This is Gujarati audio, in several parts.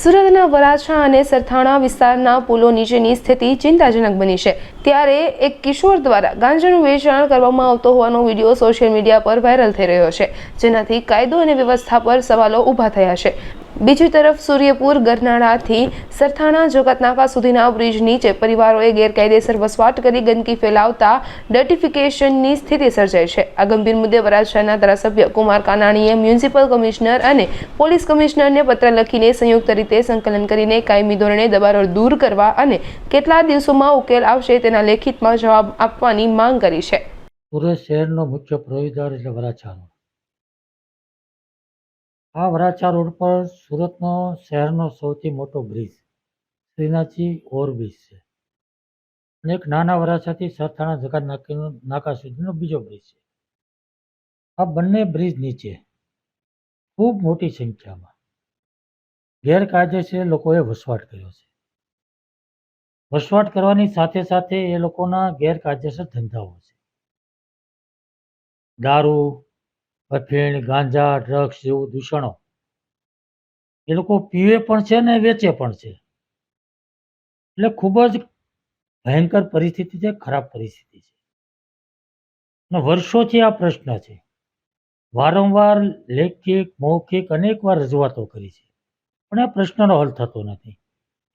સુરતના વરાછા અને સરથાણા વિસ્તારના પુલો નીચેની સ્થિતિ ચિંતાજનક બની છે. ત્યારે એક કિશોર દ્વારા ગાંજાનું વેચાણ કરવામાં આવતો હોવાનો વિડીયો સોશિયલ મીડિયા પર વાયરલ થઈ રહ્યો છે, જેનાથી કાયદો અને વ્યવસ્થા પર સવાલો ઊભા થયા છે. બીજી તરફ સુર્યપુર ગરનાળાથી સરથાણા જગતનાકા સુધીના બ્રિજ નીચે પરિવારોએ ગેરકાયદેસર વસવાટ કરી ગંદકી ફેલાવતા ડર્ટિફિકેશનની સ્થિતિ સર્જાઈ છે. આ ગંભીર મુદ્દે વરાછાના ધારાસભ્ય કુમાર કાનાણીએ મ્યુનિસિપલ કમિશનર અને પોલીસ કમિશનરને પત્ર લખીને સંયુક્ત રીતે સંકલન કરીને કાયમી ધોરણે દબાણો દૂર કરવા અને કેટલા દિવસોમાં ઉકેલ આવશે તેના લેખિતમાં જવાબ આપવાની માંગ કરી છે. સુરત શહેરનો મુખ્ય પ્રવેશદ્વાર એટલે વરાછા રોડ. આ વરાછા રોડ પર સુરતનો શહેરનો સૌથી મોટો બ્રિજ શ્રીનાથજી ઓવરબ્રિજ છે અને એક નાના વરાછાથી સરથાણા જકાત નાકા સુધીનો બીજો બ્રિજ છે. આ બંને બ્રિજ નીચે ખૂબ મોટી સંખ્યામાં ગેરકાયદેસર લોકોએ વસવાટ કર્યો છે. વસવાટ કરવાની સાથે સાથે એ લોકોના ગેરકાયદેસર ધંધાઓ છે. દારૂ, અફીણ, ગાંજા, ડ્રગ્સ જેવું દૂષણો એ લોકો પીવે પણ છે ને વેચે પણ છે. એટલે ખૂબ જ ભયંકર પરિસ્થિતિ છે, ખરાબ પરિસ્થિતિ છે અને વર્ષોથી આ પ્રશ્ન છે. વારંવાર લેખિત મૌખિક અનેકવાર રજૂઆતો કરી છે, પણ આ પ્રશ્નનો હલ થતો નથી.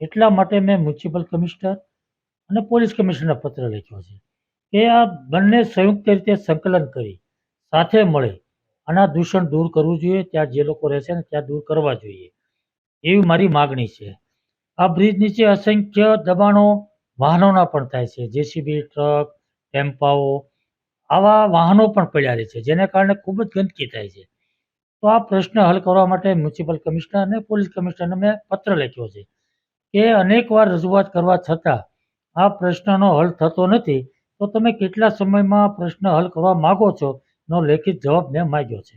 એટલા માટે મેં મ્યુનિસિપલ કમિશનર અને પોલીસ કમિશનરને પત્ર લખ્યો છે કે આ બંને સંયુક્ત રીતે સંકલન કરી સાથે મળે અને આ દૂષણ દૂર કરવું જોઈએ. ત્યાં જે લોકો રહેશે ને ત્યાં દૂર કરવા જોઈએ એવી મારી માગણી છે. આ બ્રિજ નીચે અસંખ્ય દબાણો વાહનોના પણ થાય છે. જેસીબી, ટ્રક, ટેમ્પાઓ આવા વાહનો પણ પડ્યા રહે છે, જેને કારણે ખૂબ જ ગંદકી થાય છે. તો આ પ્રશ્ન હલ કરવા માટે મ્યુનિસિપલ કમિશનર અને પોલીસ કમિશનરને મેં પત્ર લખ્યો છે કે અનેકવાર રજૂઆત કરવા છતાં આ પ્રશ્નનો હલ થતો નથી, તો તમે કેટલા સમયમાં પ્રશ્ન હલ કરવા માગો છો નો લેખિત જવાબ મેં માંગ્યો છે.